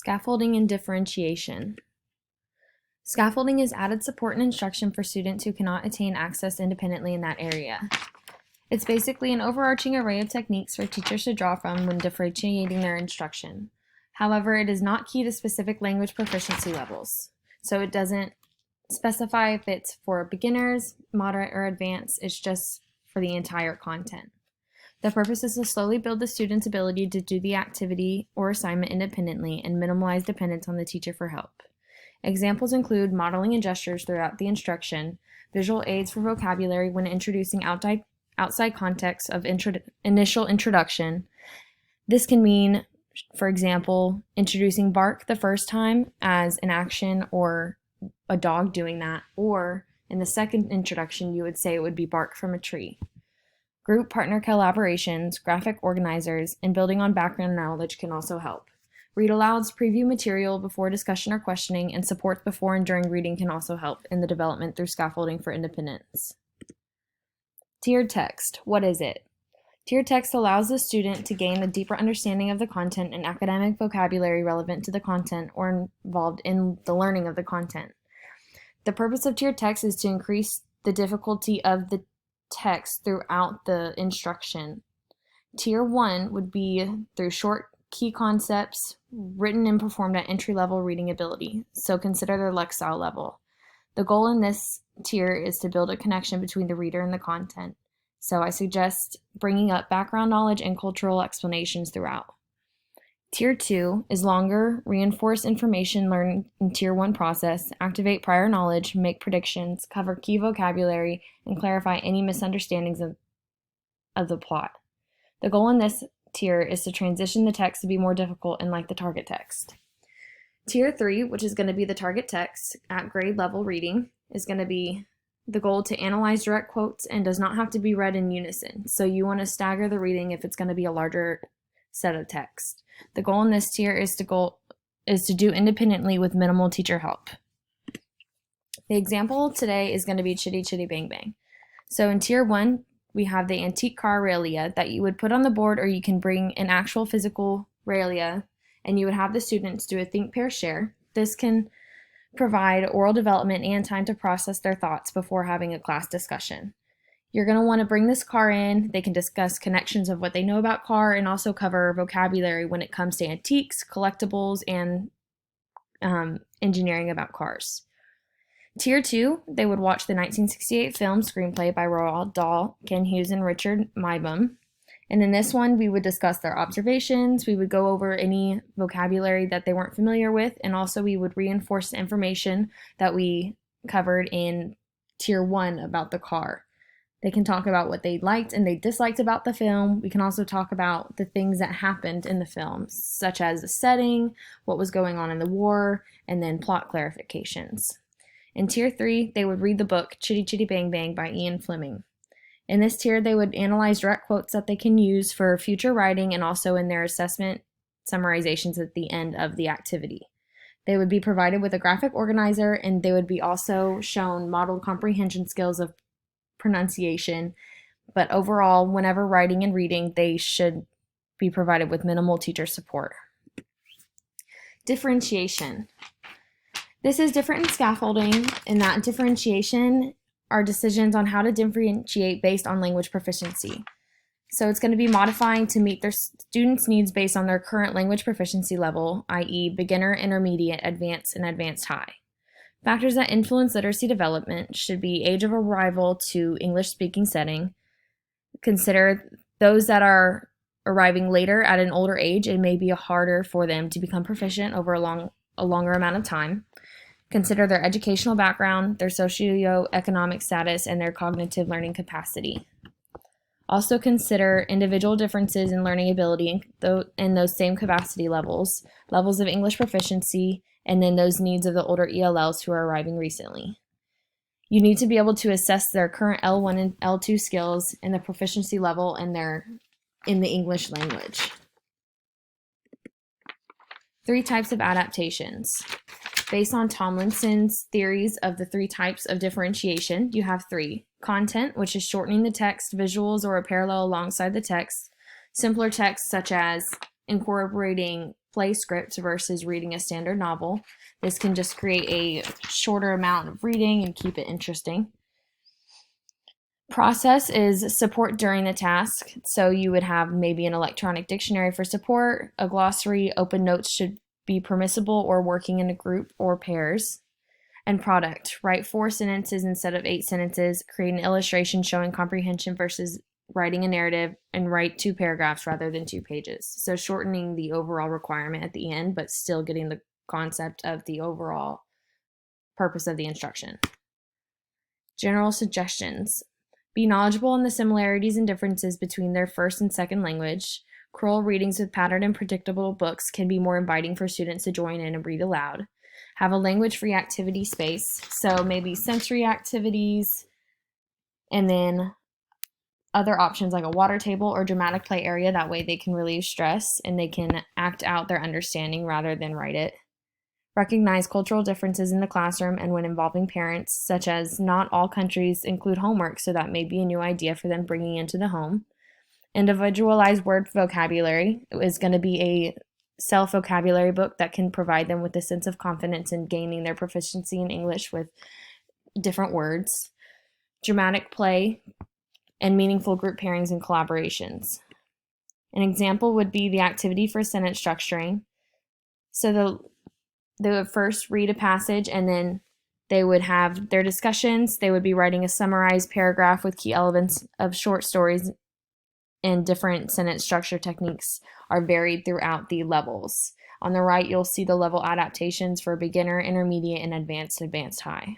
Scaffolding and differentiation. Scaffolding is added support and instruction for students who cannot attain access independently in that area. It's basically an overarching array of techniques for teachers to draw from when differentiating their instruction. However, it is not key to specific language proficiency levels, so it doesn't specify if it's for beginners, moderate, or advanced. It's just for the entire content. The purpose is to slowly build the student's ability to do the activity or assignment independently and minimize dependence on the teacher for help. Examples include modeling and gestures throughout the instruction, visual aids for vocabulary when introducing outside context of initial introduction. This can mean, for example, introducing bark the first time as an action or a dog doing that, or in the second introduction you would say it would be bark from a tree. Group partner collaborations, graphic organizers, and building on background knowledge can also help. Read alouds, preview material before discussion or questioning, and support before and during reading can also help in the development through scaffolding for independence. Tiered text. What is it? Tiered text allows the student to gain a deeper understanding of the content and academic vocabulary relevant to the content or involved in the learning of the content. The purpose of tiered text is to increase the difficulty of the text throughout the instruction. Tier 1 would be through short key concepts written and performed at entry-level reading ability, so consider their lexile level. The goal in this tier is to build a connection between the reader and the content, so I suggest bringing up background knowledge and cultural explanations throughout. Tier 2 is longer, reinforce information learned in Tier 1 process, activate prior knowledge, make predictions, cover key vocabulary, and clarify any misunderstandings of the plot. The goal in this tier is to transition the text to be more difficult and like the target text. Tier 3, which is going to be the target text at grade level reading, is going to be the goal to analyze direct quotes and does not have to be read in unison. So you want to stagger the reading if it's going to be a larger set of text. The goal in this tier is to do independently with minimal teacher help. The example today is going to be Chitty-Chitty-Bang-Bang. So in Tier 1, we have the antique car Aurelia that you would put on the board, or you can bring an actual physical Aurelia and you would have the students do a think, pair, share. This can provide oral development and time to process their thoughts before having a class discussion. You're going to want to bring this car in. They can discuss connections of what they know about car and also cover vocabulary when it comes to antiques, collectibles, and engineering about cars. Tier 2, they would watch the 1968 film screenplay by Roald Dahl, Ken Hughes, and Richard Mybom. And in this one, we would discuss their observations, we would go over any vocabulary that they weren't familiar with, and also we would reinforce the information that we covered in Tier 1 about the car. They can talk about what they liked and they disliked about the film. We can also talk about the things that happened in the film, such as the setting, what was going on in the war, and then plot clarifications. In Tier 3, they would read the book Chitty-Chitty-Bang-Bang by Ian Fleming. In this tier, they would analyze direct quotes that they can use for future writing and also in their assessment summarizations at the end of the activity. They would be provided with a graphic organizer, and they would be also shown modeled comprehension skills of pronunciation, but overall, whenever writing and reading, they should be provided with minimal teacher support. Differentiation. This is different in scaffolding in that differentiation are decisions on how to differentiate based on language proficiency. So it's going to be modifying to meet their students' needs based on their current language proficiency level, i.e. beginner, intermediate, advanced, and advanced high. Factors that influence literacy development should be age of arrival to English-speaking setting. Consider those that are arriving later at an older age. It may be harder for them to become proficient over a longer amount of time. Consider their educational background, their socioeconomic status, and their cognitive learning capacity. Also consider individual differences in learning ability in those same capacity levels of English proficiency, and then those needs of the older ELLs who are arriving recently. You need to be able to assess their current L1 and L2 skills and the proficiency level in the English language. 3 types of adaptations. Based on Tomlinson's theories of the 3 types of differentiation, you have 3. Content, which is shortening the text, visuals, or a parallel alongside the text. Simpler text, such as incorporating play script versus reading a standard novel. This can just create a shorter amount of reading and keep it interesting. Process is support during the task. So you would have maybe an electronic dictionary for support, a glossary, open notes should be permissible, or working in a group or pairs. And product, write 4 sentences instead of 8 sentences, create an illustration showing comprehension versus writing a narrative, and write 2 paragraphs rather than 2 pages. So shortening the overall requirement at the end, but still getting the concept of the overall purpose of the instruction. General suggestions. Be knowledgeable in the similarities and differences between their first and second language. Choral readings with patterned and predictable books can be more inviting for students to join in and read aloud. Have a language-free activity space, so maybe sensory activities, and then other options like a water table or dramatic play area. That way they can relieve stress and they can act out their understanding rather than write it. Recognize cultural differences in the classroom and when involving parents, such as not all countries include homework, so that may be a new idea for them bringing into the home. Individualized word vocabulary is going to be a self-vocabulary book that can provide them with a sense of confidence in gaining their proficiency in English with different words. Dramatic play and meaningful group pairings and collaborations. An example would be the activity for sentence structuring. So they would first read a passage and then they would have their discussions. They would be writing a summarized paragraph with key elements of short stories, and different sentence structure techniques are varied throughout the levels. On the right, you'll see the level adaptations for beginner, intermediate, and advanced high.